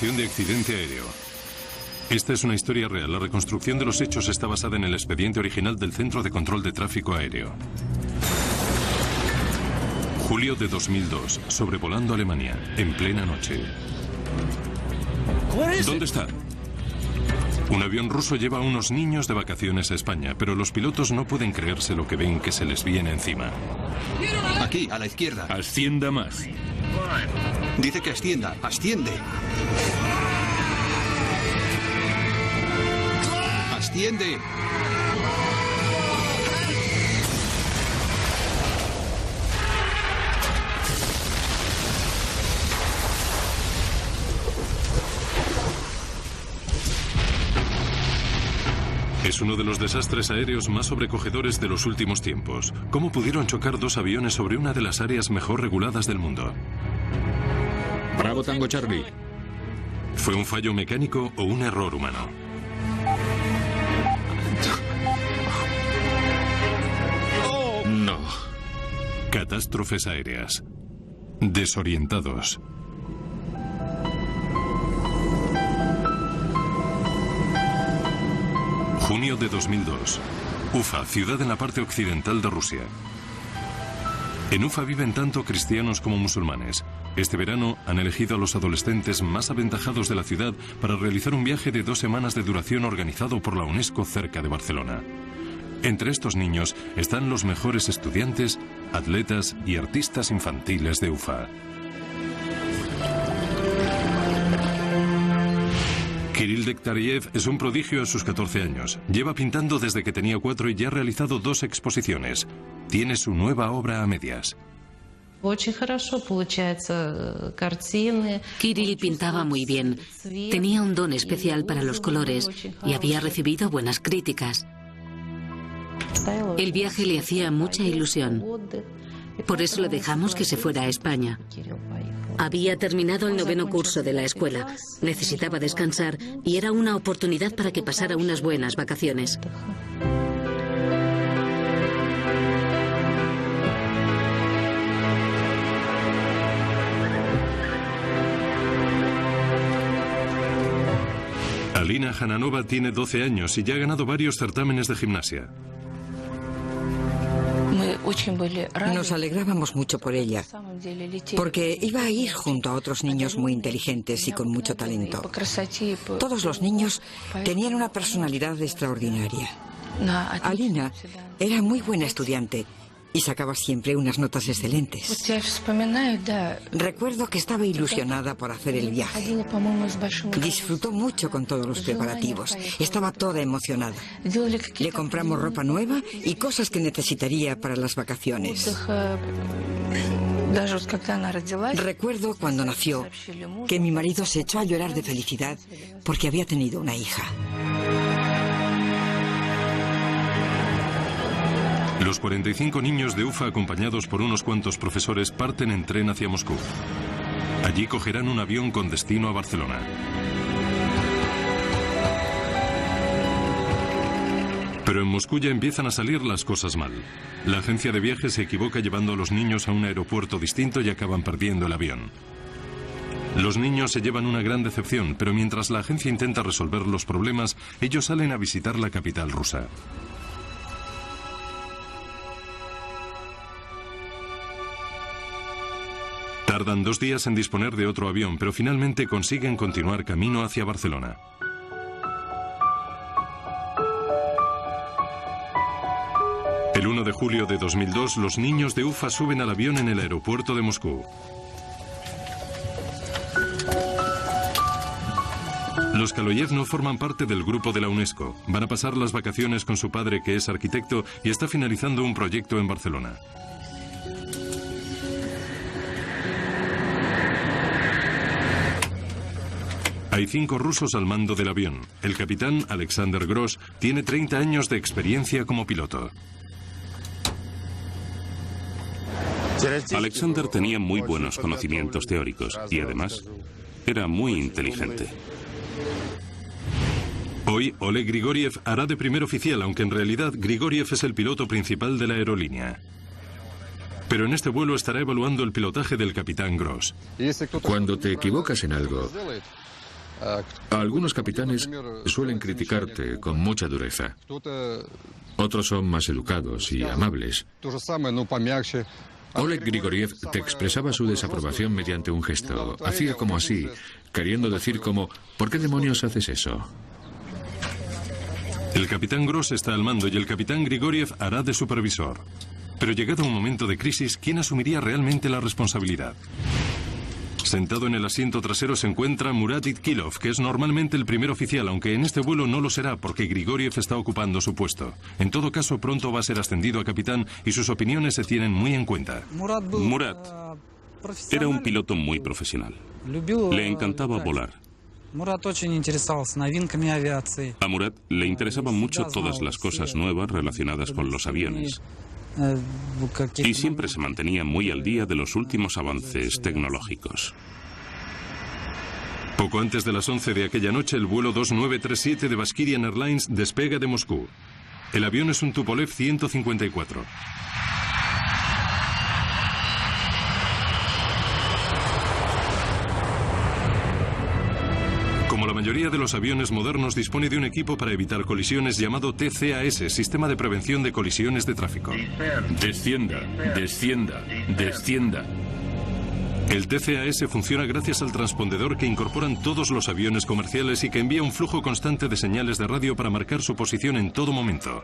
Información de accidente aéreo. Esta es una historia real. La reconstrucción de los hechos está basada en el expediente original del Centro de Control de Tráfico Aéreo. Julio de 2002, sobrevolando Alemania, en plena noche. ¿Dónde está? Un avión ruso lleva a unos niños de vacaciones a España, pero los pilotos no pueden creerse lo que ven que se les viene encima. Aquí, a la izquierda. Ascienda más. Dice que ascienda. ¡Asciende! ¡Asciende! Es uno de los desastres aéreos más sobrecogedores de los últimos tiempos. ¿Cómo pudieron chocar dos aviones sobre una de las áreas mejor reguladas del mundo? Bravo Tango Charlie. ¿Fue un fallo mecánico o un error humano? No. Catástrofes aéreas. Desorientados. Junio de 2002. Ufa, ciudad en la parte occidental de Rusia. En Ufa viven tanto cristianos como musulmanes. Este verano han elegido a los adolescentes más aventajados de la ciudad para realizar un viaje de 2 semanas de duración organizado por la UNESCO cerca de Barcelona. Entre estos niños están los mejores estudiantes, atletas y artistas infantiles de Ufa. Kirill Dektariev es un prodigio a sus 14 años. Lleva pintando desde que tenía 4 y ya ha realizado 2 exposiciones. Tiene su nueva obra a medias. Kirill pintaba muy bien. Tenía un don especial para los colores y había recibido buenas críticas. El viaje le hacía mucha ilusión. Por eso le dejamos que se fuera a España. Había terminado el 9º curso de la escuela. Necesitaba descansar y era una oportunidad para que pasara unas buenas vacaciones. Alina Hananova tiene 12 años y ya ha ganado varios certámenes de gimnasia. Nos alegrábamos mucho por ella, porque iba a ir junto a otros niños muy inteligentes y con mucho talento. Todos los niños tenían una personalidad extraordinaria. Alina era muy buena estudiante y sacaba siempre unas notas excelentes. Recuerdo que estaba ilusionada por hacer el viaje. Disfrutó mucho con todos los preparativos. Estaba toda emocionada. Le compramos ropa nueva y cosas que necesitaría para las vacaciones. Recuerdo cuando nació que mi marido se echó a llorar de felicidad porque había tenido una hija. Los 45 niños de Ufa, acompañados por unos cuantos profesores, parten en tren hacia Moscú. Allí cogerán un avión con destino a Barcelona. Pero en Moscú ya empiezan a salir las cosas mal. La agencia de viajes se equivoca llevando a los niños a un aeropuerto distinto y acaban perdiendo el avión. Los niños se llevan una gran decepción, pero mientras la agencia intenta resolver los problemas, ellos salen a visitar la capital rusa. Tardan 2 días en disponer de otro avión, pero finalmente consiguen continuar camino hacia Barcelona. El 1 de julio de 2002, los niños de Ufa suben al avión en el aeropuerto de Moscú. Los Kaloyev no forman parte del grupo de la UNESCO. Van a pasar las vacaciones con su padre, que es arquitecto, y está finalizando un proyecto en Barcelona. Hay 5 rusos al mando del avión. El capitán, Alexander Gross, tiene 30 años de experiencia como piloto. Alexander tenía muy buenos conocimientos teóricos y además era muy inteligente. Hoy, Oleg Grigoriev hará de primer oficial, aunque en realidad Grigoriev es el piloto principal de la aerolínea. Pero en este vuelo estará evaluando el pilotaje del capitán Gross. Cuando te equivocas en algo, Algunos capitanes suelen criticarte con mucha dureza. Otros son más educados y amables. Oleg Grigoriev te expresaba su desaprobación mediante un gesto. Hacía como así, queriendo decir como, ¿por qué demonios haces eso? El capitán Gross está al mando y el capitán Grigoriev hará de supervisor. Pero llegado un momento de crisis, ¿quién asumiría realmente la responsabilidad? Sentado en el asiento trasero se encuentra Murat Itkilov, que es normalmente el primer oficial, aunque en este vuelo no lo será porque Grigoriev está ocupando su puesto. En todo caso, pronto va a ser ascendido a capitán y sus opiniones se tienen muy en cuenta. Murat era un piloto muy profesional. Le encantaba volar. A Murat le interesaban mucho todas las cosas nuevas relacionadas con los aviones. Y siempre se mantenía muy al día de los últimos avances tecnológicos. Poco antes de las 11 de aquella noche, el vuelo 2937 de Bashkirian Airlines despega de Moscú. El avión es un Tupolev 154. Como la mayoría de los aviones modernos, dispone de un equipo para evitar colisiones llamado TCAS, Sistema de Prevención de Colisiones de Tráfico. Descienda, descienda, descienda. El TCAS funciona gracias al transpondedor que incorporan todos los aviones comerciales y que envía un flujo constante de señales de radio para marcar su posición en todo momento.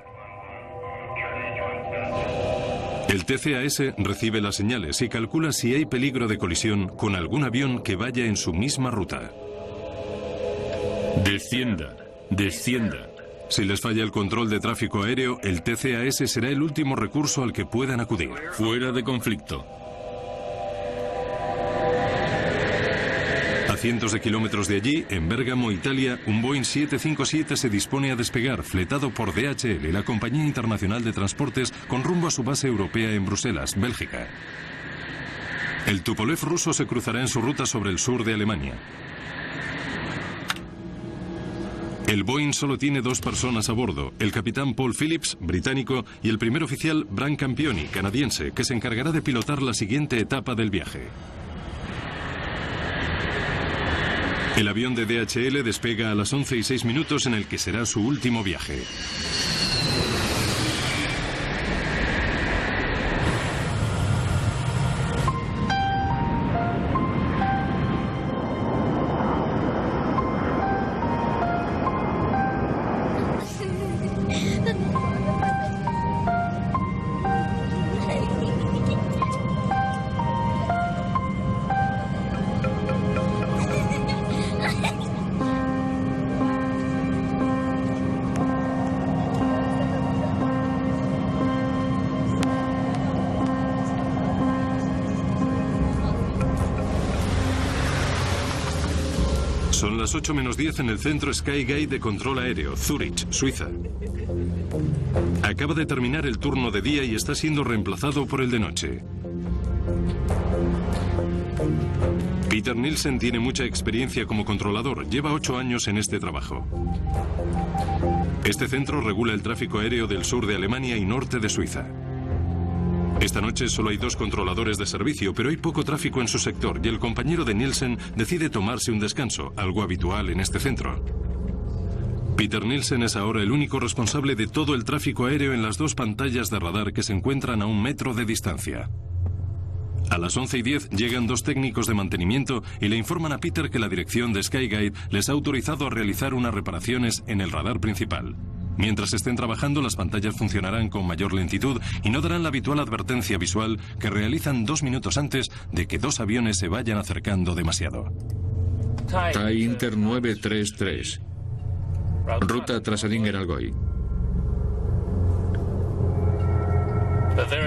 El TCAS recibe las señales y calcula si hay peligro de colisión con algún avión que vaya en su misma ruta. Descienda, descienda. Si les falla el control de tráfico aéreo, el TCAS será el último recurso al que puedan acudir. Fuera de conflicto. A cientos de kilómetros de allí, en Bérgamo, Italia, un Boeing 757 se dispone a despegar, fletado por DHL, la compañía internacional de transportes, con rumbo a su base europea en Bruselas, Bélgica. El Tupolev ruso se cruzará en su ruta sobre el sur de Alemania. El Boeing solo tiene 2 personas a bordo, el capitán Paul Phillips, británico, y el primer oficial Bran Campioni, canadiense, que se encargará de pilotar la siguiente etapa del viaje. El avión de DHL despega a las 11:06 en el que será su último viaje. Son las 8:10 en el centro Skygate de control aéreo, Zúrich, Suiza. Acaba de terminar el turno de día y está siendo reemplazado por el de noche. Peter Nielsen tiene mucha experiencia como controlador, lleva 8 años en este trabajo. Este centro regula el tráfico aéreo del sur de Alemania y norte de Suiza. Esta noche solo hay 2 controladores de servicio, pero hay poco tráfico en su sector y el compañero de Nielsen decide tomarse un descanso, algo habitual en este centro. Peter Nielsen es ahora el único responsable de todo el tráfico aéreo en las 2 pantallas de radar que se encuentran a 1 metro de distancia. A las 11:10 llegan 2 técnicos de mantenimiento y le informan a Peter que la dirección de Skygate les ha autorizado a realizar unas reparaciones en el radar principal. Mientras estén trabajando, las pantallas funcionarán con mayor lentitud y no darán la habitual advertencia visual que realizan 2 minutos antes de que 2 aviones se vayan acercando demasiado. TAI Inter 933. Ruta Trasadinger-Algoy.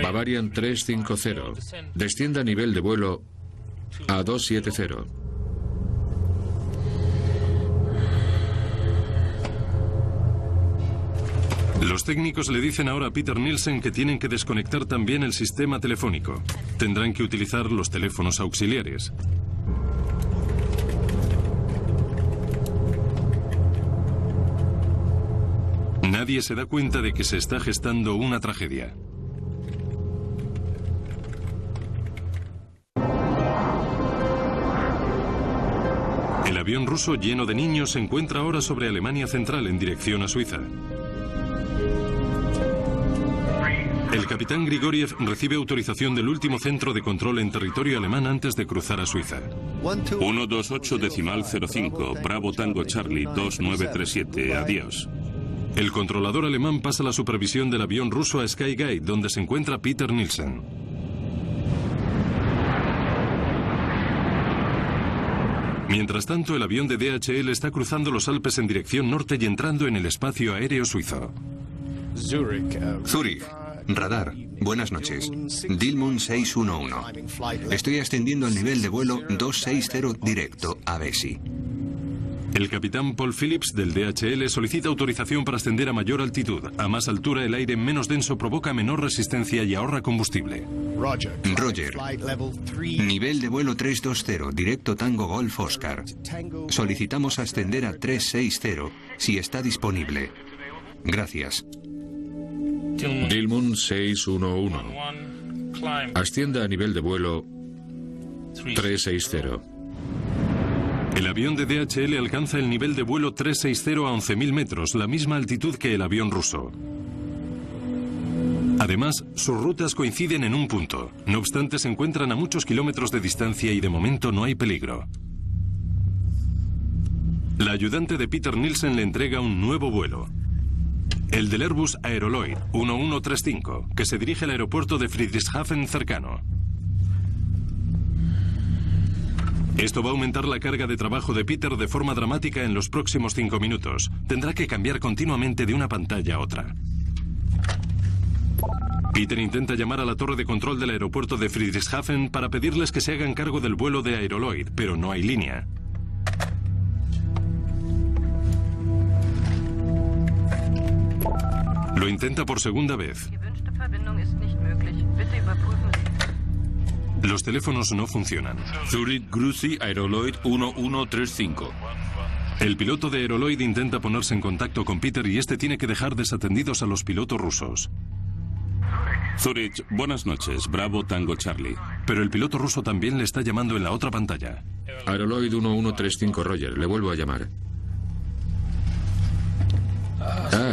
Bavarian 350. Descienda a nivel de vuelo a 270. Los técnicos le dicen ahora a Peter Nielsen que tienen que desconectar también el sistema telefónico. Tendrán que utilizar los teléfonos auxiliares. Nadie se da cuenta de que se está gestando una tragedia. El avión ruso lleno de niños se encuentra ahora sobre Alemania Central en dirección a Suiza. El capitán Grigoriev recibe autorización del último centro de control en territorio alemán antes de cruzar a Suiza. 128.05, Bravo Tango Charlie 2937, adiós. El controlador alemán pasa la supervisión del avión ruso a Skygate, donde se encuentra Peter Nielsen. Mientras tanto, el avión de DHL está cruzando los Alpes en dirección norte y entrando en el espacio aéreo suizo. Zúrich. Radar. Buenas noches. Dilmun 611. Estoy ascendiendo al nivel de vuelo 260 directo a Besi. El capitán Paul Phillips del DHL solicita autorización para ascender a mayor altitud. A más altura, el aire menos denso provoca menor resistencia y ahorra combustible. Roger. Nivel de vuelo 320, directo Tango Golf Oscar. Solicitamos ascender a 360 si está disponible. Gracias. Dilmun 611. Ascienda a nivel de vuelo 360. El avión de DHL alcanza el nivel de vuelo 360 a 11.000 metros, la misma altitud que el avión ruso. Además, sus rutas coinciden en un punto. No obstante, se encuentran a muchos kilómetros de distancia y de momento no hay peligro. La ayudante de Peter Nielsen le entrega un nuevo vuelo. El del Airbus Aeroloid 1135, que se dirige al aeropuerto de Friedrichshafen cercano. Esto va a aumentar la carga de trabajo de Peter de forma dramática en los próximos 5 minutos. Tendrá que cambiar continuamente de una pantalla a otra. Peter intenta llamar a la torre de control del aeropuerto de Friedrichshafen para pedirles que se hagan cargo del vuelo de Aeroloid, pero no hay línea. Lo intenta por segunda vez. Los teléfonos no funcionan. Zurich Grüßi Aeroloid 1135. El piloto de Aeroloid intenta ponerse en contacto con Peter y este tiene que dejar desatendidos a los pilotos rusos. Zurich, buenas noches, Bravo Tango Charlie. Pero el piloto ruso también le está llamando en la otra pantalla. Aeroloid 1135, Roger. Le vuelvo a llamar.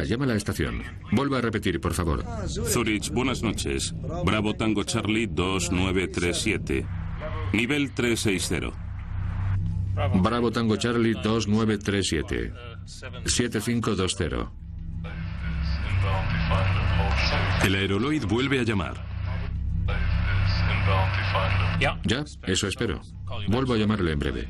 Llama a la estación. Vuelva a repetir, por favor. Zurich, buenas noches. Bravo Tango Charlie 2937. Nivel 360. Bravo Tango Charlie 2937. 7520. El Aeroloid vuelve a llamar. Ya, eso espero. Vuelvo a llamarle en breve.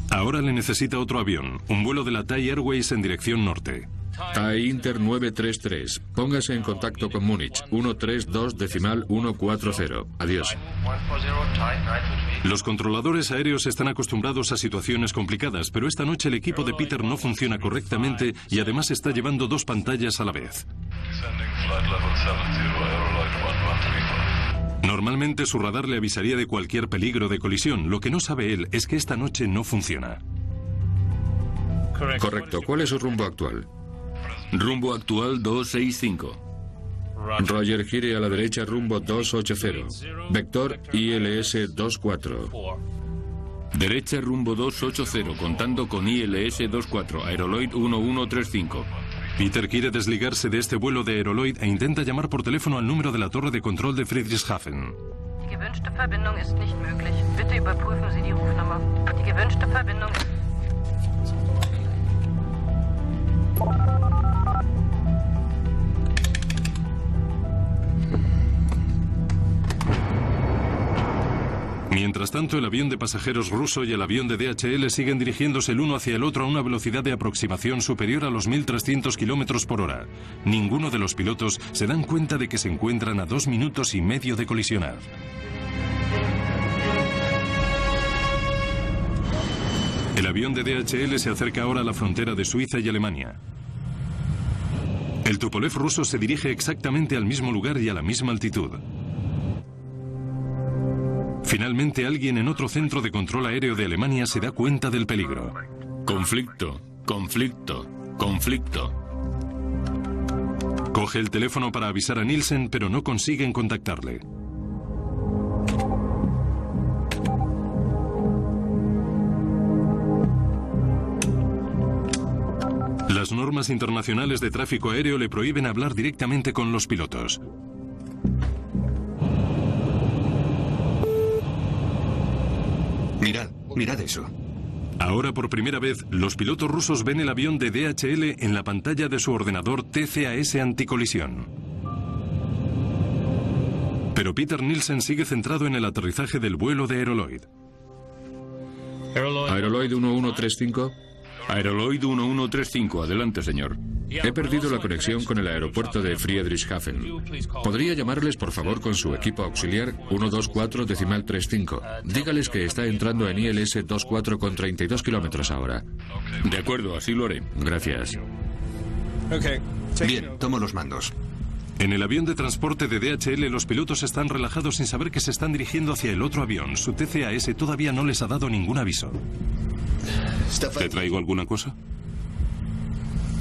Ahora le necesita otro avión, un vuelo de la Thai Airways en dirección norte. Thai Inter 933. Póngase en contacto con Múnich. 132.140. Adiós. Los controladores aéreos están acostumbrados a situaciones complicadas, pero esta noche el equipo de Peter no funciona correctamente y además está llevando 2 pantallas a la vez. Normalmente su radar le avisaría de cualquier peligro de colisión. Lo que no sabe él es que esta noche no funciona. Correcto. ¿Cuál es su rumbo actual? Rumbo actual 265. Roger, gire a la derecha rumbo 280. Vector ILS 24. Derecha rumbo 280, contando con ILS 24, Aeroloid 1135. Peter quiere desligarse de este vuelo de Aeroloid e intenta llamar por teléfono al número de la torre de control de Friedrichshafen. Die gewünschte Verbindung ist nicht möglich. Bitte überprüfen Sie die Rufnummer. Die gewünschte Verbindung. Mientras tanto, el avión de pasajeros ruso y el avión de DHL siguen dirigiéndose el uno hacia el otro a una velocidad de aproximación superior a los 1.300 kilómetros por hora. Ninguno de los pilotos se dan cuenta de que se encuentran a 2 minutos y medio de colisionar. El avión de DHL se acerca ahora a la frontera de Suiza y Alemania. El Tupolev ruso se dirige exactamente al mismo lugar y a la misma altitud. Finalmente, alguien en otro centro de control aéreo de Alemania se da cuenta del peligro. Conflicto, conflicto, conflicto. Coge el teléfono para avisar a Nielsen, pero no consiguen contactarle. Las normas internacionales de tráfico aéreo le prohíben hablar directamente con los pilotos. Mirad eso. Ahora por primera vez, los pilotos rusos ven el avión de DHL en la pantalla de su ordenador TCAS anticolisión. Pero Peter Nielsen sigue centrado en el aterrizaje del vuelo de Aeroloid. Aeroloid 1135. Aeroloid 1135, adelante, señor. He perdido la conexión con el aeropuerto de Friedrichshafen. ¿Podría llamarles, por favor, con su equipo auxiliar 124.35? Dígales que está entrando en ILS 24 con 32 kilómetros ahora. De acuerdo, así lo haré. Gracias. Bien, tomo los mandos. En el avión de transporte de DHL, los pilotos están relajados sin saber que se están dirigiendo hacia el otro avión. Su TCAS todavía no les ha dado ningún aviso. ¿Te traigo alguna cosa?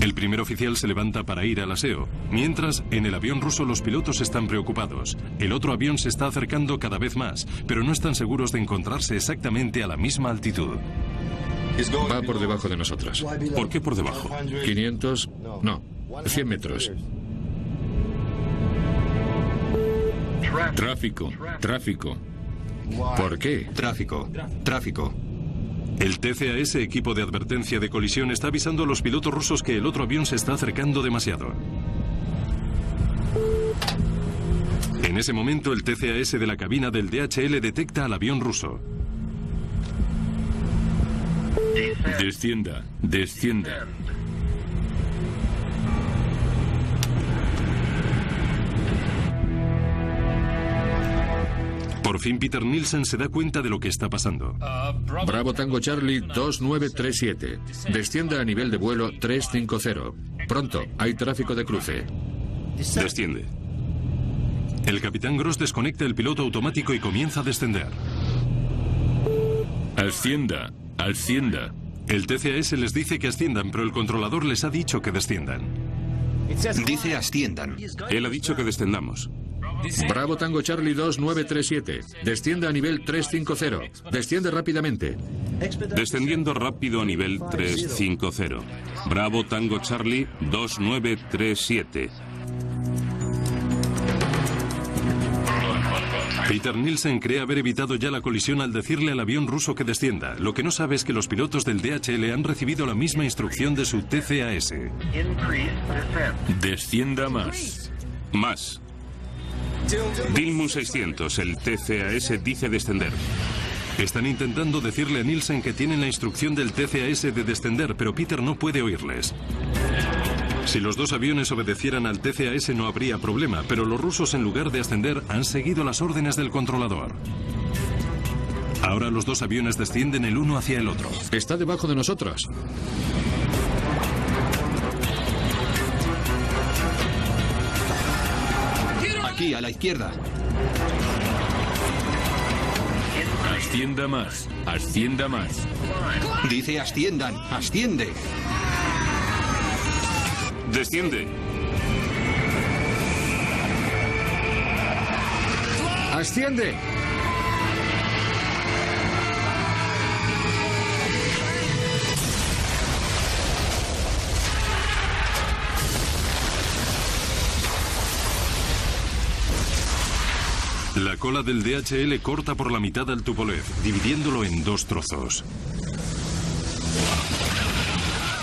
El primer oficial se levanta para ir al aseo. Mientras, en el avión ruso los pilotos están preocupados. El otro avión se está acercando cada vez más, pero no están seguros de encontrarse exactamente a la misma altitud. Va por debajo de nosotros. ¿Por qué por debajo? 500... No, 100 metros. Tráfico, tráfico. ¿Por qué? Tráfico. El TCAS, equipo de advertencia de colisión, está avisando a los pilotos rusos que el otro avión se está acercando demasiado. En ese momento, el TCAS de la cabina del DHL detecta al avión ruso. Descienda, descienda. Por fin Peter Nielsen se da cuenta de lo que está pasando. Bravo Tango Charlie 2937. Descienda a nivel de vuelo 350. Pronto, hay tráfico de cruce. Desciende. El capitán Gross desconecta el piloto automático y comienza a descender. Ascienda, ascienda. El TCAS les dice que asciendan, pero el controlador les ha dicho que desciendan. Dice asciendan. Él ha dicho que descendamos. Bravo Tango Charlie 2937. Descienda a nivel 350. Desciende rápidamente. Descendiendo rápido a nivel 350. Bravo Tango Charlie 2937. Peter Nielsen cree haber evitado ya la colisión al decirle al avión ruso que descienda. Lo que no sabe es que los pilotos del DHL han recibido la misma instrucción de su TCAS. Descienda más. Más. Dilmun 600, el TCAS dice descender. Están intentando decirle a Nielsen que tienen la instrucción del TCAS de descender, pero Peter no puede oírles. Si los dos aviones obedecieran al TCAS no habría problema, pero los rusos, en lugar de ascender, han seguido las órdenes del controlador. Ahora los dos aviones descienden el uno hacia el otro. Está debajo de nosotros. Aquí, a la izquierda. Ascienda más, ascienda más. Dice asciendan, asciende. Desciende. ¡Asciende! La cola del DHL corta por la mitad al Tupolev, dividiéndolo en dos trozos.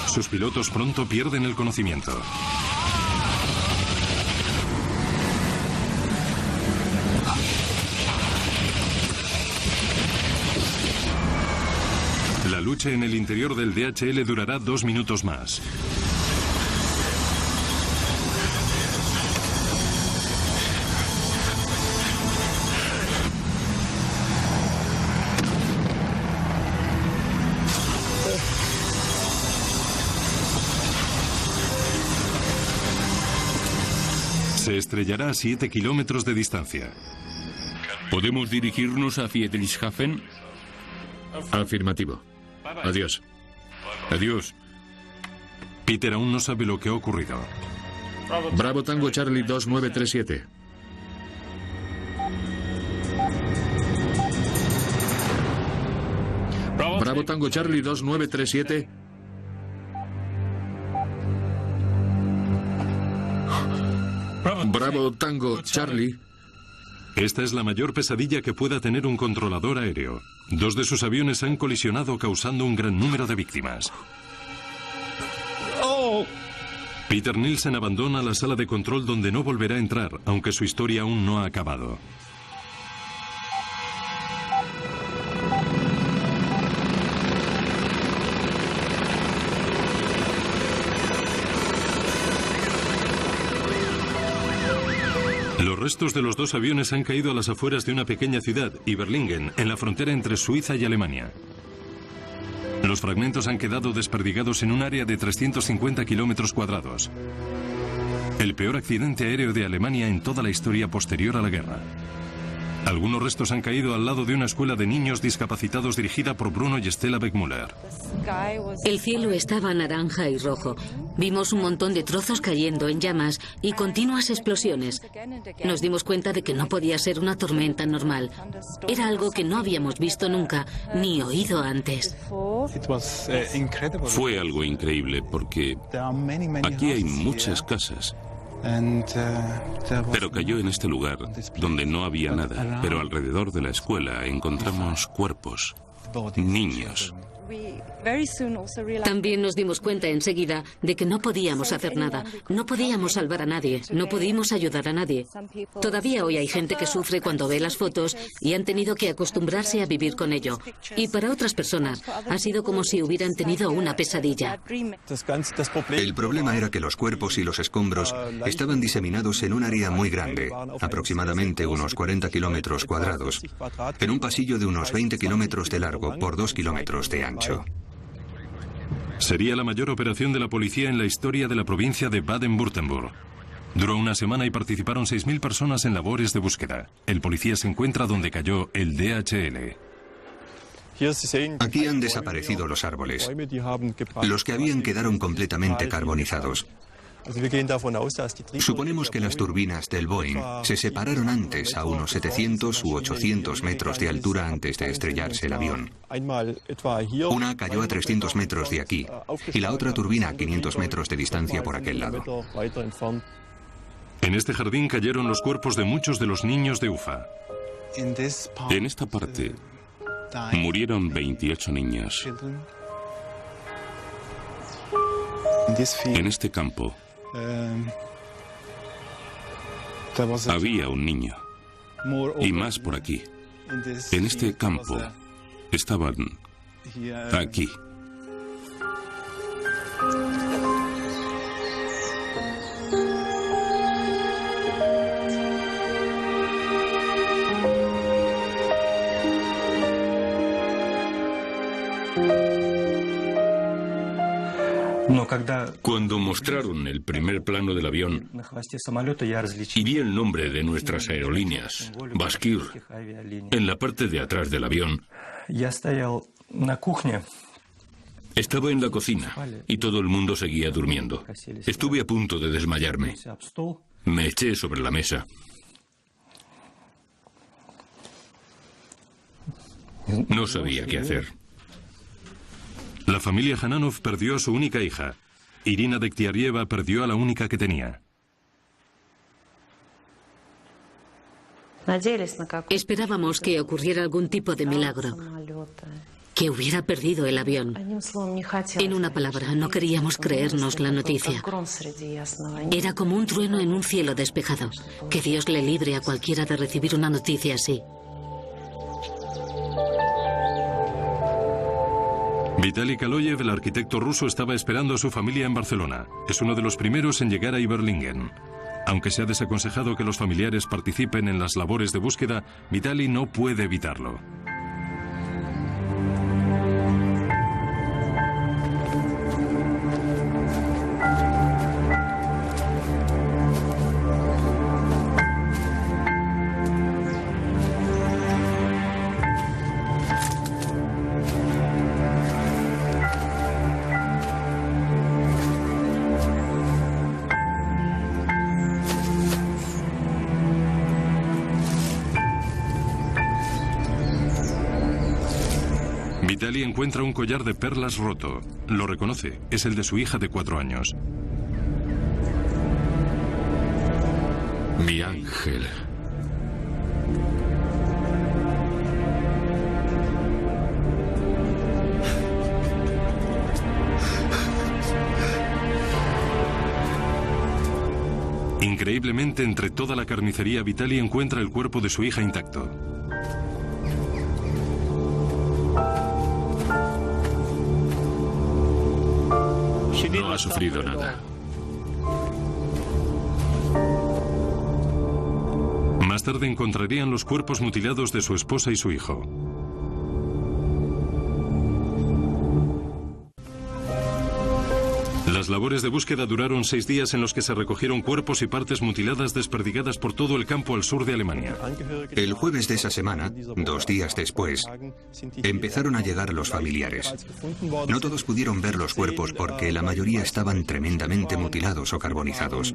Sus pilotos pronto pierden el conocimiento. La lucha en el interior del DHL durará 2 minutos más. Se estrellará a 7 kilómetros de distancia. ¿Podemos dirigirnos a Friedrichshafen? Afirmativo. Adiós. Adiós. Peter aún no sabe lo que ha ocurrido. Bravo Tango Charlie 2937. Bravo Tango Charlie 2937. Bravo, Tango, Charlie. Esta es la mayor pesadilla que pueda tener un controlador aéreo. 2 de sus aviones han colisionado causando un gran número de víctimas. Peter Nielsen abandona la sala de control donde no volverá a entrar, aunque su historia aún no ha acabado. Los restos de los 2 aviones han caído a las afueras de una pequeña ciudad, Iberlingen, en la frontera entre Suiza y Alemania. Los fragmentos han quedado desperdigados en un área de 350 kilómetros cuadrados. El peor accidente aéreo de Alemania en toda la historia posterior a la guerra. Algunos restos han caído al lado de una escuela de niños discapacitados dirigida por Bruno y Stella Beckmüller. El cielo estaba naranja y rojo. Vimos un montón de trozos cayendo en llamas y continuas explosiones. Nos dimos cuenta de que no podía ser una tormenta normal. Era algo que no habíamos visto nunca, ni oído antes. Fue algo increíble porque aquí hay muchas casas. Pero cayó en este lugar donde no había nada, pero alrededor de la escuela encontramos cuerpos, niños. También nos dimos cuenta enseguida de que no podíamos hacer nada, no podíamos salvar a nadie, no pudimos ayudar a nadie. Todavía hoy hay gente que sufre cuando ve las fotos y han tenido que acostumbrarse a vivir con ello. Y para otras personas ha sido como si hubieran tenido una pesadilla. El problema era que los cuerpos y los escombros estaban diseminados en un área muy grande, aproximadamente unos 40 kilómetros cuadrados, en un pasillo de unos 20 kilómetros de largo por 2 kilómetros de ancho. Sería la mayor operación de la policía en la historia de la provincia de Baden-Württemberg. Duró una semana y participaron 6.000 personas en labores de búsqueda. El policía se encuentra donde cayó el DHL. Aquí han desaparecido los árboles. Los que habían quedaron completamente carbonizados. Suponemos que las turbinas del Boeing se separaron antes a unos 700 u 800 metros de altura antes de estrellarse el avión. Una cayó a 300 metros de aquí y la otra turbina a 500 metros de distancia por aquel lado. En este jardín cayeron los cuerpos de muchos de los niños de Ufa. En esta parte murieron 28 niños. En este campo había un niño. Y más por aquí. En este campo estaban aquí. Cuando mostraron el primer plano del avión y vi el nombre de nuestras aerolíneas, Baskir, en la parte de atrás del avión, estaba en la cocina y todo el mundo seguía durmiendo. Estuve a punto de desmayarme. Me eché sobre la mesa. No sabía qué hacer. La familia Hananov perdió a su única hija. Irina Dektiarieva perdió a la única que tenía. Esperábamos que ocurriera algún tipo de milagro, que hubiera perdido el avión. En una palabra, no queríamos creernos la noticia. Era como un trueno en un cielo despejado. Que Dios le libre a cualquiera de recibir una noticia así. Vitaly Kaloyev, el arquitecto ruso, estaba esperando a su familia en Barcelona. Es uno de los primeros en llegar a Iberlingen. Aunque se ha desaconsejado que los familiares participen en las labores de búsqueda, Vitaly no puede evitarlo. Vitaly encuentra un collar de perlas roto. Lo reconoce, es el de su hija de 4 años. Mi ángel. Increíblemente, entre toda la carnicería, Vitali encuentra el cuerpo de su hija intacto. No ha sufrido nada. Más tarde encontrarían los cuerpos mutilados de su esposa y su hijo. Las labores de búsqueda duraron 6 días en los que se recogieron cuerpos y partes mutiladas desperdigadas por todo el campo al sur de Alemania. El jueves de esa semana, 2 días después, empezaron a llegar los familiares. No todos pudieron ver los cuerpos porque la mayoría estaban tremendamente mutilados o carbonizados.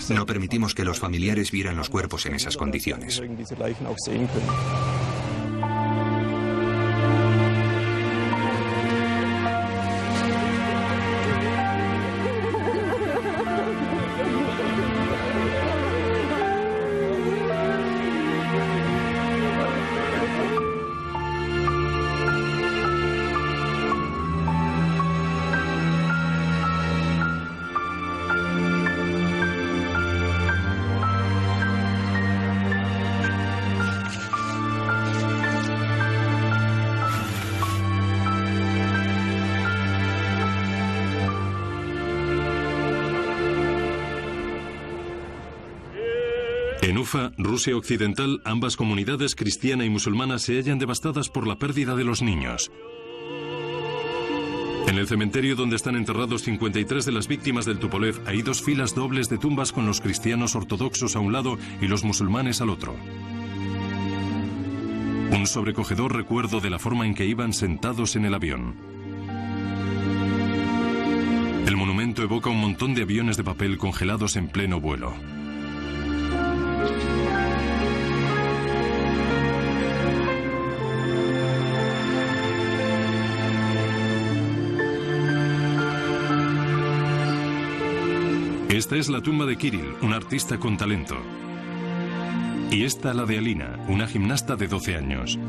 No permitimos que los familiares vieran los cuerpos en esas condiciones. En Ufa, Rusia Occidental, ambas comunidades cristiana y musulmana se hallan devastadas por la pérdida de los niños. En el cementerio donde están enterrados 53 de las víctimas del Tupolev hay 2 filas dobles de tumbas con los cristianos ortodoxos a un lado y los musulmanes al otro. Un sobrecogedor recuerdo de la forma en que iban sentados en el avión. El monumento evoca un montón de aviones de papel congelados en pleno vuelo. Esta es la tumba de Kirill, un artista con talento. Y esta la de Alina, una gimnasta de 12 años.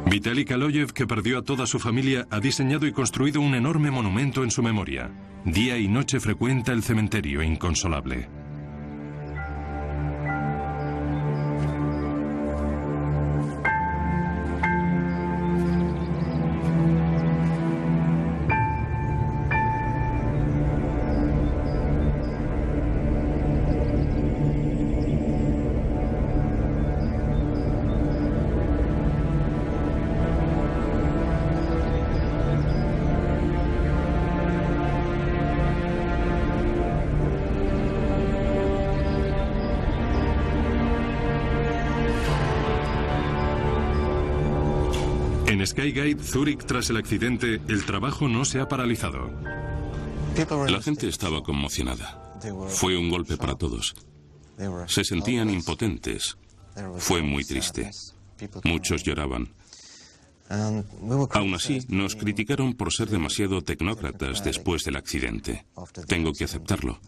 Vitali Kaloyev, que perdió a toda su familia, ha diseñado y construido un enorme monumento en su memoria. Día y noche frecuenta el cementerio inconsolable. En Skyguide, Zúrich, tras el accidente, el trabajo no se ha paralizado. La gente estaba conmocionada. Fue un golpe para todos. Se sentían impotentes. Fue muy triste. Muchos lloraban. Aún así, nos criticaron por ser demasiado tecnócratas después del accidente. Tengo que aceptarlo.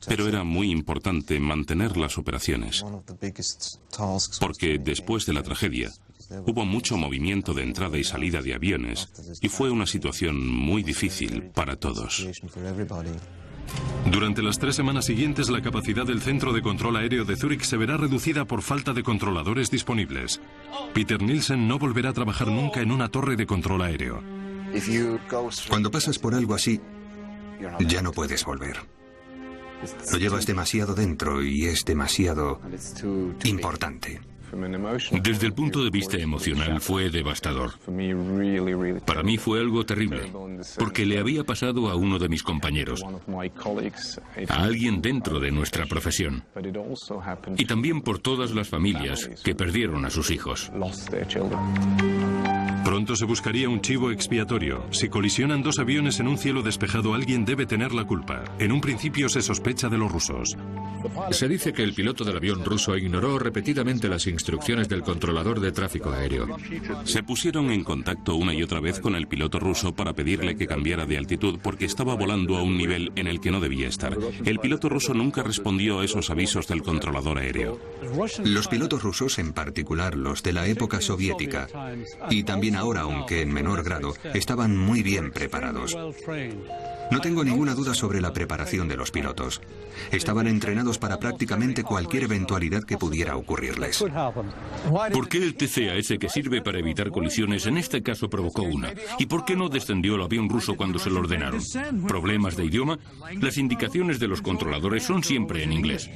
Pero era muy importante mantener las operaciones. Porque después de la tragedia, hubo mucho movimiento de entrada y salida de aviones y fue una situación muy difícil para todos. Durante las 3 semanas siguientes, la capacidad del Centro de Control Aéreo de Zúrich se verá reducida por falta de controladores disponibles. Peter Nielsen no volverá a trabajar nunca en una torre de control aéreo. Cuando pasas por algo así, ya no puedes volver. Lo llevas demasiado dentro y es demasiado importante. Desde el punto de vista emocional fue devastador. Para mí fue algo terrible, porque le había pasado a uno de mis compañeros, a alguien dentro de nuestra profesión, y también por todas las familias que perdieron a sus hijos. Pronto se buscaría un chivo expiatorio. Si colisionan dos aviones en un cielo despejado, alguien debe tener la culpa. En un principio se sospecha de los rusos. Se dice que el piloto del avión ruso ignoró repetidamente las instrucciones del controlador de tráfico aéreo. Se pusieron en contacto una y otra vez con el piloto ruso para pedirle que cambiara de altitud porque estaba volando a un nivel en el que no debía estar. El piloto ruso nunca respondió a esos avisos del controlador aéreo. Los pilotos rusos, en particular los de la época soviética, y también ahora, aunque en menor grado, estaban muy bien preparados. No tengo ninguna duda sobre la preparación de los pilotos. Estaban entrenados para prácticamente cualquier eventualidad que pudiera ocurrirles. ¿Por qué el TCAS, que sirve para evitar colisiones, en este caso provocó una? ¿Y por qué no descendió el avión ruso cuando se lo ordenaron? ¿Problemas de idioma? Las indicaciones de los controladores son siempre en inglés.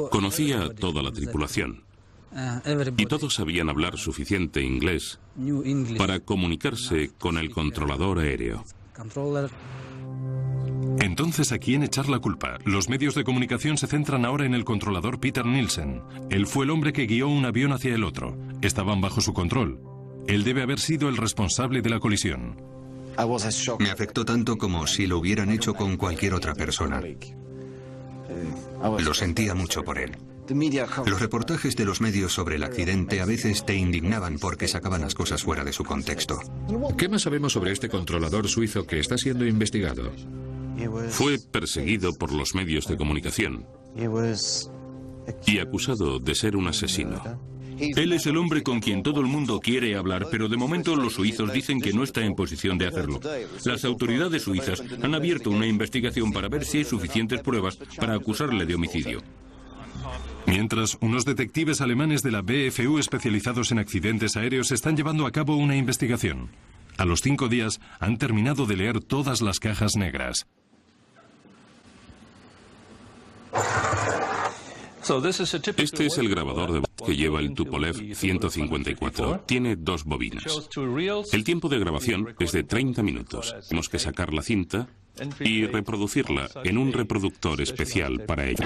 Conocía a toda la tripulación. Y todos sabían hablar suficiente inglés para comunicarse con el controlador aéreo. Entonces, ¿a quién echar la culpa? Los medios de comunicación se centran ahora en el controlador Peter Nielsen. Él fue el hombre que guió un avión hacia el otro. Estaban bajo su control. Él debe haber sido el responsable de la colisión. Me afectó tanto como si lo hubieran hecho con cualquier otra persona. Lo sentía mucho por él. Los reportajes de los medios sobre el accidente a veces te indignaban porque sacaban las cosas fuera de su contexto. ¿Qué más sabemos sobre este controlador suizo que está siendo investigado? Fue perseguido por los medios de comunicación y acusado de ser un asesino. Él es el hombre con quien todo el mundo quiere hablar, pero de momento los suizos dicen que no está en posición de hacerlo. Las autoridades suizas han abierto una investigación para ver si hay suficientes pruebas para acusarle de homicidio. Mientras, unos detectives alemanes de la BFU especializados en accidentes aéreos están llevando a cabo una investigación. A los 5 días han terminado de leer todas las cajas negras. Este es el grabador de voz que lleva el Tupolev 154. Tiene 2 bobinas. El tiempo de grabación es de 30 minutos. Tenemos que sacar la cinta y reproducirla en un reproductor especial para ello.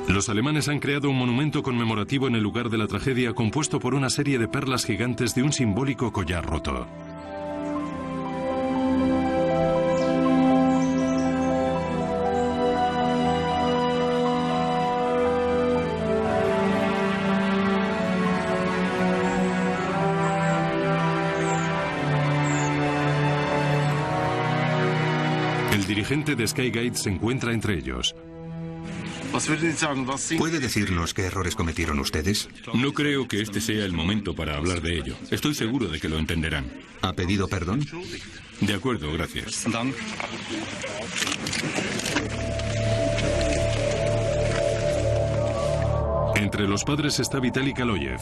Los alemanes han creado un monumento conmemorativo en el lugar de la tragedia compuesto por una serie de perlas gigantes de un simbólico collar roto. El dirigente de Skygate se encuentra entre ellos. ¿Puede decirnos qué errores cometieron ustedes? No creo que este sea el momento para hablar de ello. Estoy seguro de que lo entenderán. ¿Ha pedido perdón? De acuerdo, gracias. Entre los padres está Vitaly Kaloyev.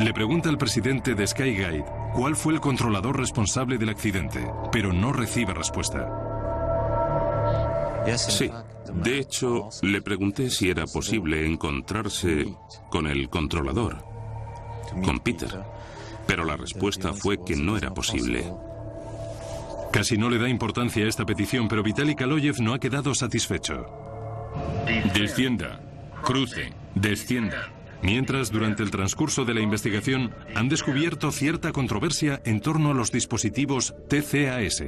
Le pregunta al presidente de Skygate cuál fue el controlador responsable del accidente, pero no recibe respuesta. Sí. De hecho, le pregunté si era posible encontrarse con el controlador, con Peter, pero la respuesta fue que no era posible. Casi no le da importancia a esta petición, pero Vitaly Kaloyev no ha quedado satisfecho. Descienda, cruce, descienda. Mientras, durante el transcurso de la investigación, han descubierto cierta controversia en torno a los dispositivos TCAS.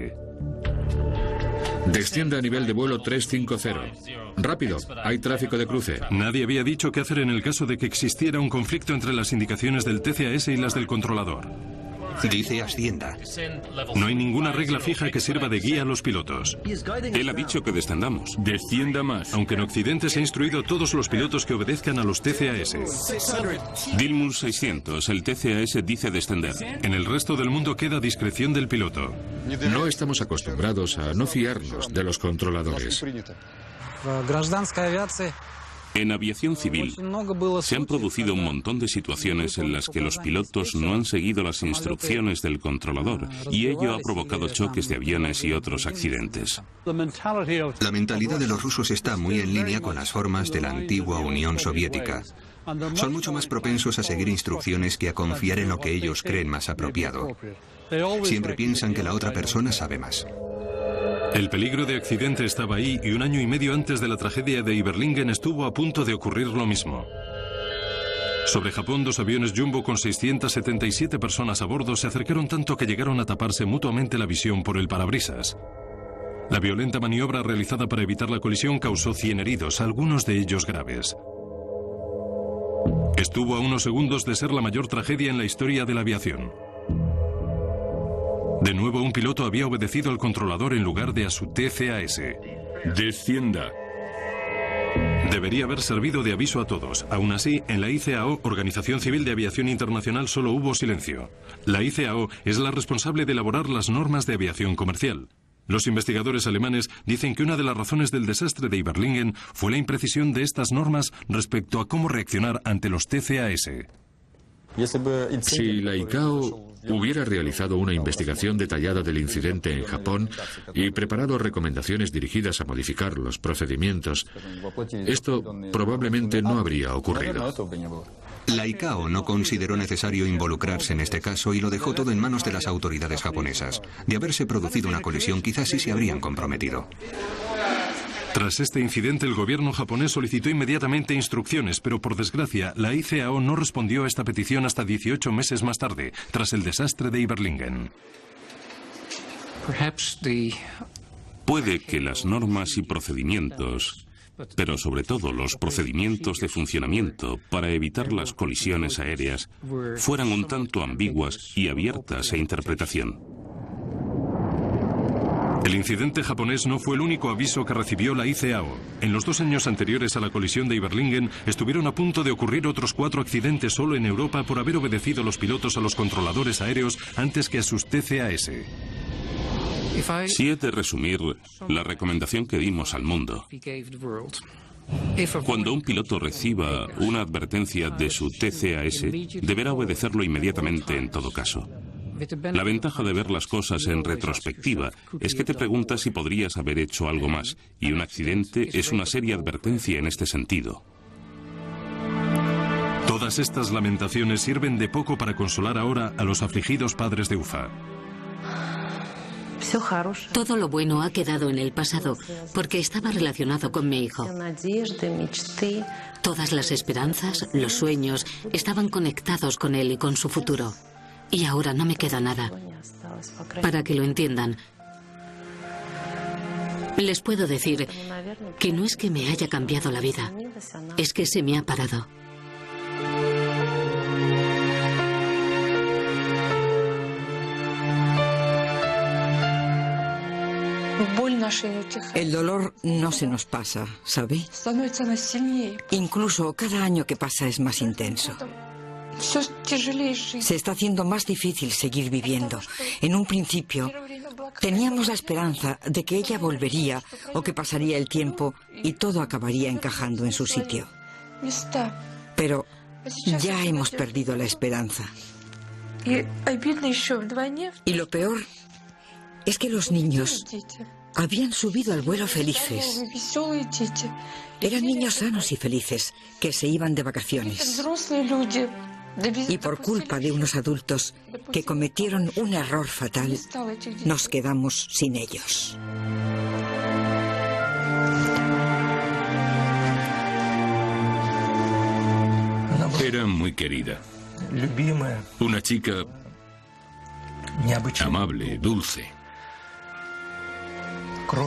Descienda a nivel de vuelo 350. Rápido, hay tráfico de cruce. Nadie había dicho qué hacer en el caso de que existiera un conflicto entre las indicaciones del TCAS y las del controlador. Dice ascienda. No hay ninguna regla fija que sirva de guía a los pilotos. Él ha dicho que descendamos. Descienda más. Aunque en Occidente se ha instruido a todos los pilotos que obedezcan a los TCAS. Dilmun 600, el TCAS dice descender. En el resto del mundo queda discreción del piloto. No estamos acostumbrados a no fiarnos de los controladores. En aviación civil se han producido un montón de situaciones en las que los pilotos no han seguido las instrucciones del controlador y ello ha provocado choques de aviones y otros accidentes. La mentalidad de los rusos está muy en línea con las formas de la antigua Unión Soviética. Son mucho más propensos a seguir instrucciones que a confiar en lo que ellos creen más apropiado. Siempre piensan que la otra persona sabe más. El peligro de accidente estaba ahí y 1 año y medio antes de la tragedia de Iberlingen estuvo a punto de ocurrir lo mismo. Sobre Japón, 2 aviones Jumbo con 677 personas a bordo se acercaron tanto que llegaron a taparse mutuamente la visión por el parabrisas. La violenta maniobra realizada para evitar la colisión causó 100 heridos, algunos de ellos graves. Estuvo a unos segundos de ser la mayor tragedia en la historia de la aviación. De nuevo, un piloto había obedecido al controlador en lugar de a su TCAS. Descienda. Debería haber servido de aviso a todos. Aún así, en la ICAO, Organización Civil de Aviación Internacional, solo hubo silencio. La ICAO es la responsable de elaborar las normas de aviación comercial. Los investigadores alemanes dicen que una de las razones del desastre de Iberlingen fue la imprecisión de estas normas respecto a cómo reaccionar ante los TCAS. Si la ICAO hubiera realizado una investigación detallada del incidente en Japón y preparado recomendaciones dirigidas a modificar los procedimientos, esto probablemente no habría ocurrido. La ICAO no consideró necesario involucrarse en este caso y lo dejó todo en manos de las autoridades japonesas. De haberse producido una colisión, quizás sí se habrían comprometido. Tras este incidente, el gobierno japonés solicitó inmediatamente instrucciones, pero por desgracia, la ICAO no respondió a esta petición hasta 18 meses más tarde, tras el desastre de Iberlingen. Puede que las normas y procedimientos, pero sobre todo los procedimientos de funcionamiento para evitar las colisiones aéreas, fueran un tanto ambiguas y abiertas a interpretación. El incidente japonés no fue el único aviso que recibió la ICAO. En los 2 años anteriores a la colisión de Iberlingen, estuvieron a punto de ocurrir otros 4 accidentes solo en Europa por haber obedecido los pilotos a los controladores aéreos antes que a sus TCAS. Si he de resumir la recomendación que dimos al mundo, cuando un piloto reciba una advertencia de su TCAS, deberá obedecerlo inmediatamente en todo caso. La ventaja de ver las cosas en retrospectiva es que te preguntas si podrías haber hecho algo más, y un accidente es una seria advertencia en este sentido. Todas estas lamentaciones sirven de poco para consolar ahora a los afligidos padres de Ufa. Todo lo bueno ha quedado en el pasado porque estaba relacionado con mi hijo. Todas las esperanzas, los sueños, estaban conectados con él y con su futuro. Y ahora no me queda nada. Para que lo entiendan, les puedo decir que no es que me haya cambiado la vida, es que se me ha parado. El dolor no se nos pasa, ¿sabe? Incluso cada año que pasa es más intenso. Se está haciendo más difícil seguir viviendo. En un principio, teníamos la esperanza de que ella volvería o que pasaría el tiempo y todo acabaría encajando en su sitio. Pero ya hemos perdido la esperanza. Y lo peor es que los niños habían subido al vuelo felices. Eran niños sanos y felices que se iban de vacaciones. Y por culpa de unos adultos que cometieron un error fatal, nos quedamos sin ellos. Era muy querida. Una chica amable, dulce.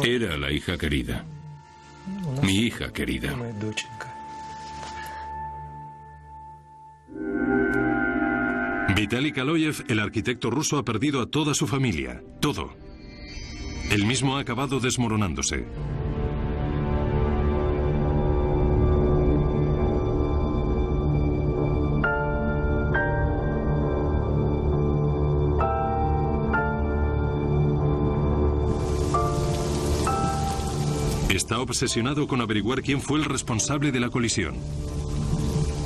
Era la hija querida. Mi hija querida. Vitaly Kaloyev, el arquitecto ruso, ha perdido a toda su familia. Todo. Él mismo ha acabado desmoronándose. Está obsesionado con averiguar quién fue el responsable de la colisión.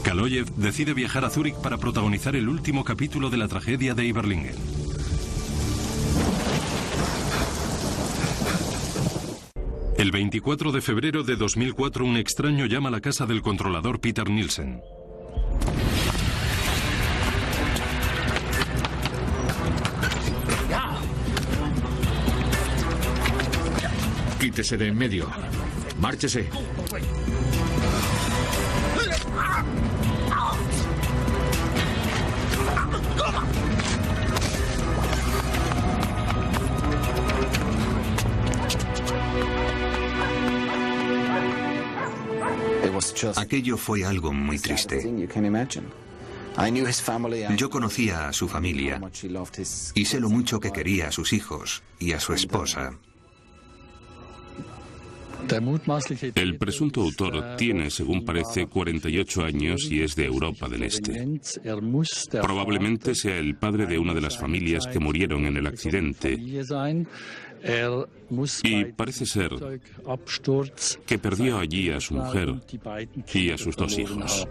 Kaloyev decide viajar a Zúrich para protagonizar el último capítulo de la tragedia de Iberlingen. El 24 de febrero de 2004, un extraño llama a la casa del controlador Peter Nielsen. Quítese de en medio. Márchese. Aquello fue algo muy triste. Yo conocía a su familia y sé lo mucho que quería a sus hijos y a su esposa. El presunto autor tiene, según parece, 48 años y es de Europa del Este. Probablemente sea el padre de una de las familias que murieron en el accidente. Y parece ser que perdió allí a su mujer y a sus 2 hijos.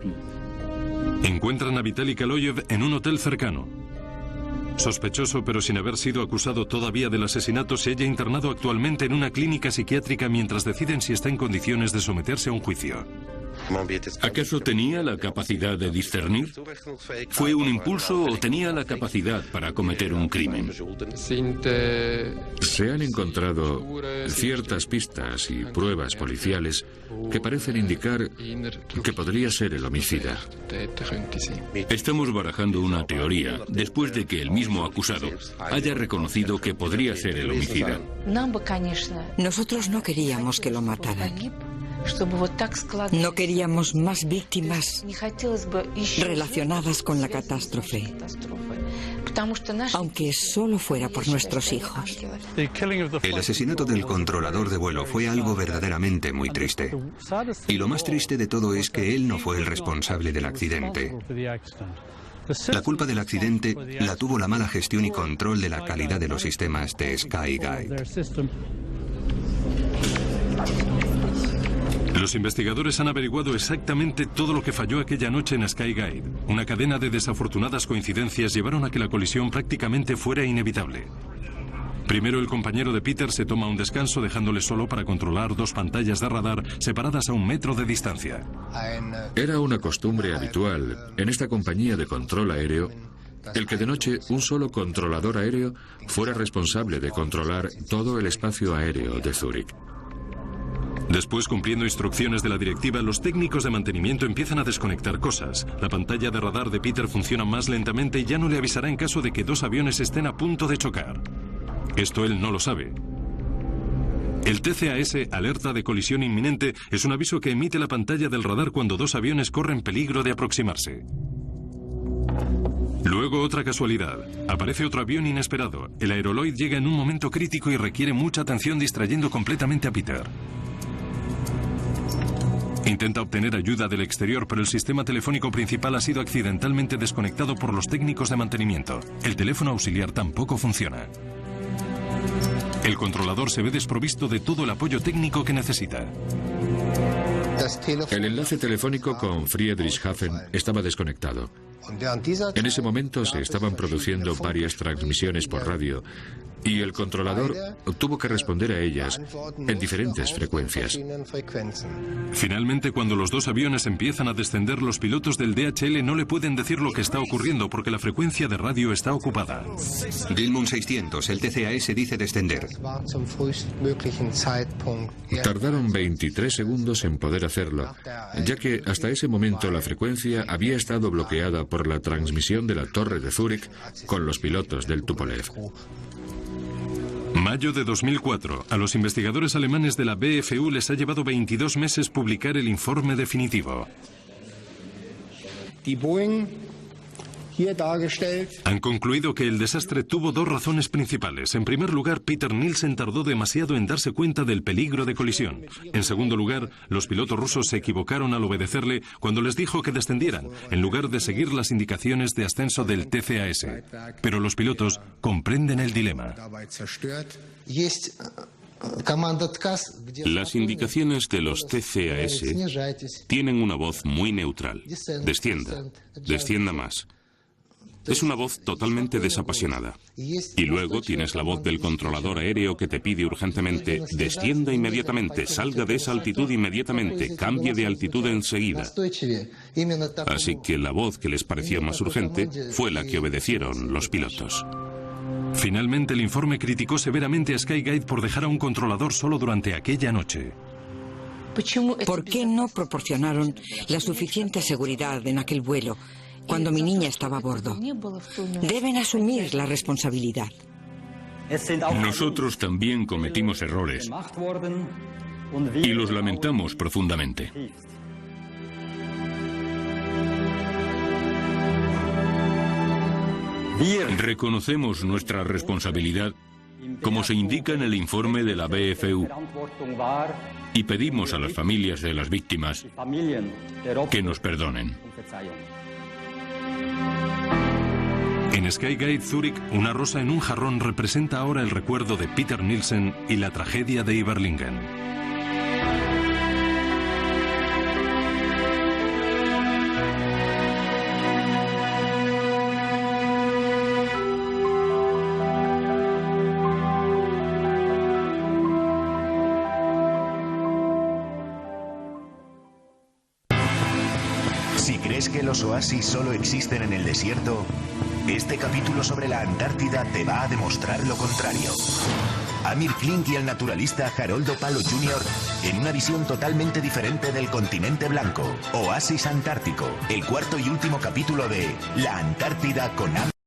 Encuentran a Vitaly Kaloyev en un hotel cercano. Sospechoso pero sin haber sido acusado todavía del asesinato, se halla internado actualmente en una clínica psiquiátrica mientras deciden si está en condiciones de someterse a un juicio. ¿Acaso tenía la capacidad de discernir? ¿Fue un impulso o tenía la capacidad para cometer un crimen? Se han encontrado ciertas pistas y pruebas policiales que parecen indicar que podría ser el homicida. Estamos barajando una teoría después de que el mismo acusado haya reconocido que podría ser el homicida. Nosotros no queríamos que lo mataran. No queríamos más víctimas relacionadas con la catástrofe, aunque solo fuera por nuestros hijos. El asesinato del controlador de vuelo fue algo verdaderamente muy triste. Y lo más triste de todo es que él no fue el responsable del accidente. La culpa del accidente la tuvo la mala gestión y control de la calidad de los sistemas de Skyguide. Los investigadores han averiguado exactamente todo lo que falló aquella noche en Skyguide. Una cadena de desafortunadas coincidencias llevaron a que la colisión prácticamente fuera inevitable. Primero, el compañero de Peter se toma un descanso dejándole solo para controlar 2 pantallas de radar separadas a 1 metro de distancia. Era una costumbre habitual en esta compañía de control aéreo el que de noche un solo controlador aéreo fuera responsable de controlar todo el espacio aéreo de Zúrich. Después, cumpliendo instrucciones de la directiva, los técnicos de mantenimiento empiezan a desconectar cosas. La pantalla de radar de Peter funciona más lentamente y ya no le avisará en caso de que 2 aviones estén a punto de chocar. Esto él no lo sabe. El TCAS, alerta de colisión inminente, es un aviso que emite la pantalla del radar cuando 2 aviones corren peligro de aproximarse. Luego, otra casualidad. Aparece otro avión inesperado. El Aeroloid llega en un momento crítico y requiere mucha atención, distrayendo completamente a Peter. Intenta obtener ayuda del exterior, pero el sistema telefónico principal ha sido accidentalmente desconectado por los técnicos de mantenimiento. El teléfono auxiliar tampoco funciona. El controlador se ve desprovisto de todo el apoyo técnico que necesita. El enlace telefónico con Friedrichshafen estaba desconectado. En ese momento se estaban produciendo varias transmisiones por radio y el controlador tuvo que responder a ellas en diferentes frecuencias. Finalmente, cuando los 2 aviones empiezan a descender, los pilotos del DHL no le pueden decir lo que está ocurriendo porque la frecuencia de radio está ocupada. Dilmun 600, el TCAS dice descender. Tardaron 23 segundos en poder hacerlo, ya que hasta ese momento la frecuencia había estado bloqueada por la transmisión de la torre de Zúrich con los pilotos del Tupolev. Mayo de 2004. A los investigadores alemanes de la BFU les ha llevado 22 meses publicar el informe definitivo. Han concluido que el desastre tuvo 2 razones principales. En primer lugar, Peter Nielsen tardó demasiado en darse cuenta del peligro de colisión. En segundo lugar, los pilotos rusos se equivocaron al obedecerle cuando les dijo que descendieran, en lugar de seguir las indicaciones de ascenso del TCAS. Pero los pilotos comprenden el dilema. Las indicaciones de los TCAS tienen una voz muy neutral. Descienda, descienda más. Es una voz totalmente desapasionada. Y luego tienes la voz del controlador aéreo que te pide urgentemente: descienda inmediatamente, salga de esa altitud inmediatamente, cambie de altitud enseguida. Así que la voz que les pareció más urgente fue la que obedecieron los pilotos. Finalmente, el informe criticó severamente a Skyguide por dejar a un controlador solo durante aquella noche. ¿Por qué no proporcionaron la suficiente seguridad en aquel vuelo cuando mi niña estaba a bordo? Deben asumir la responsabilidad. Nosotros también cometimos errores y los lamentamos profundamente. Reconocemos nuestra responsabilidad, como se indica en el informe de la BFU, y pedimos a las familias de las víctimas que nos perdonen. En Skyguide Zurich, una rosa en un jarrón representa ahora el recuerdo de Peter Nielsen y la tragedia de Iberlingen. Si crees que los oasis solo existen en el desierto, este capítulo sobre la Antártida te va a demostrar lo contrario. Amir Klink y el naturalista Haroldo Palo Jr. en una visión totalmente diferente del continente blanco. Oasis Antártico, el cuarto y último capítulo de La Antártida con Amir.